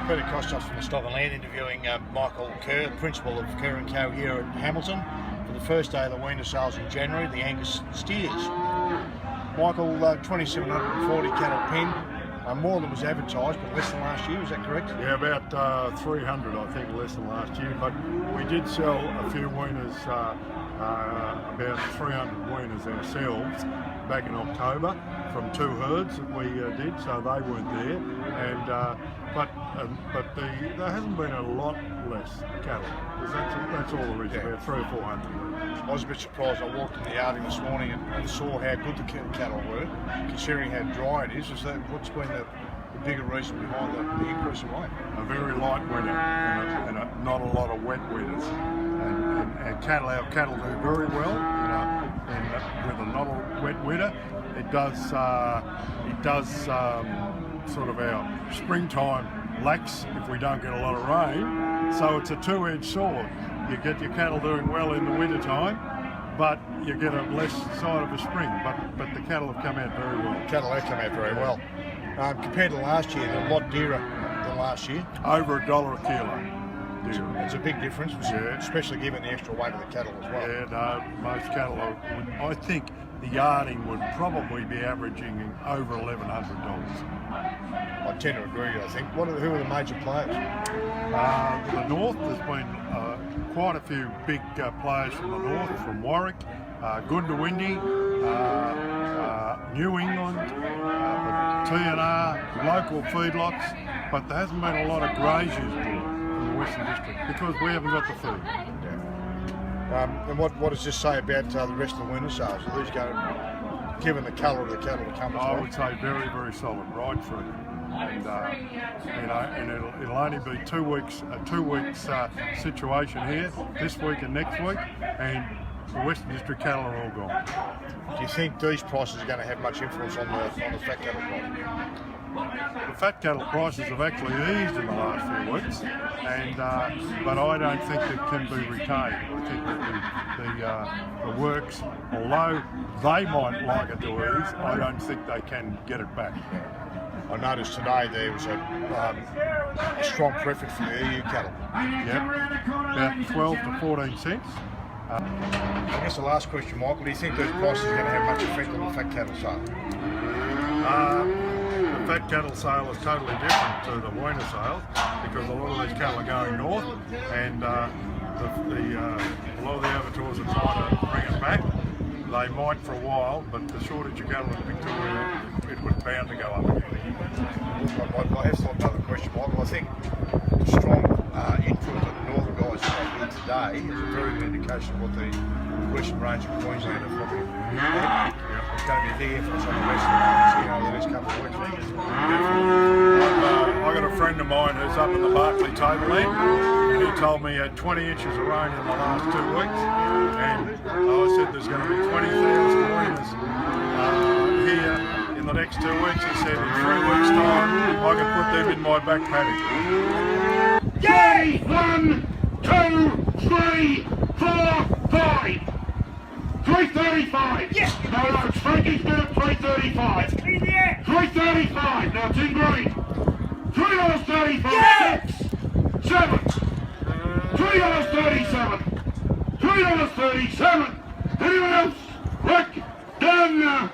Peter Kostos from the Stock and Land interviewing Michael Kerr, Principal of Kerr & Co here at Hamilton for the first day of the weaner sales in January, the Angus steers. Michael, 2,740 cattle pen, more than was advertised but less than last year, is that correct? Yeah, about 300 I think less than last year, but we did sell a few weaners, about 300 weaners ourselves back in October from 2 herds that we did, so they weren't there. And but there hasn't been a lot less cattle. That's all there is, about 300 or 400. I was a bit surprised. I walked in the yarding this morning and saw how good the cattle were, considering how dry it is. What's been the bigger reason behind the increase in weight? A very light winter and not a lot of wet winters. And our cattle do very well, and with a not a wet winter. It does sort of our springtime lax if we don't get a lot of rain. So it's a two-edged sword. You get your cattle doing well in the winter time, but you get a less side of a spring. But the cattle have come out very well. Cattle have come out very well. Compared to last year, they're a lot dearer than last year. Over $1 a kilo. It's a big difference, especially given the extra weight of the cattle as well. Yeah, no, most cattle, I think the yarding would probably be averaging over $1,100. I tend to agree, I think. Who are the major players? The north, there's been quite a few big players from the north, from Warwick, Goondiwindi, New England, T&R, local feedlots, but there hasn't been a lot of graziers from the Western District because we haven't got the food. And what does this say about the rest of the winter sales? Are these going, given the colour of the cattle to come? I would say very, very solid, right through. And and it'll only be 2 weeks, a 2 weeks situation here, this week and next week, and the Western District cattle are all gone. Do you think these prices are going to have much influence on the fat cattle price? The fat cattle prices have actually eased in the last few weeks, and but I don't think it can be retained. I think that the works, although they might like it to ease, I don't think they can get it back. I noticed today there was a strong preference for the EU cattle. Yep, about 12 to 14 cents. I guess the last question, Michael, do you think those prices are going to have much effect on the fat cattle sale? The fat cattle sale is totally different to the weaner sale because a lot of these cattle are going north, and a lot of the abattoirs are trying to bring it back. They might for a while, but the shortage of cattle in Victoria, it was bound to go up again. I have thought another question, Michael. I think the strong input that the northern guys have here today is a very good indication of what the western range of Queensland are probably it's going to be there for some of the western markets here over the next couple of weeks. I've got a friend of mine who's up in the Barclay Tableland, and he told me he had 20 inches of rain in the last 2 weeks, and I said there's going to be 20,000 weaners here in the next 2 weeks. He said in 3 weeks' time I can put them in my back paddock. Yay! 1, 2, 3, 4, 5. 335. Yes. No, it's Frankie's been at 335. 335. Now it's in green. $3.35. Yes. 7. $3.37. $3.37. Anyone else? Rick, done.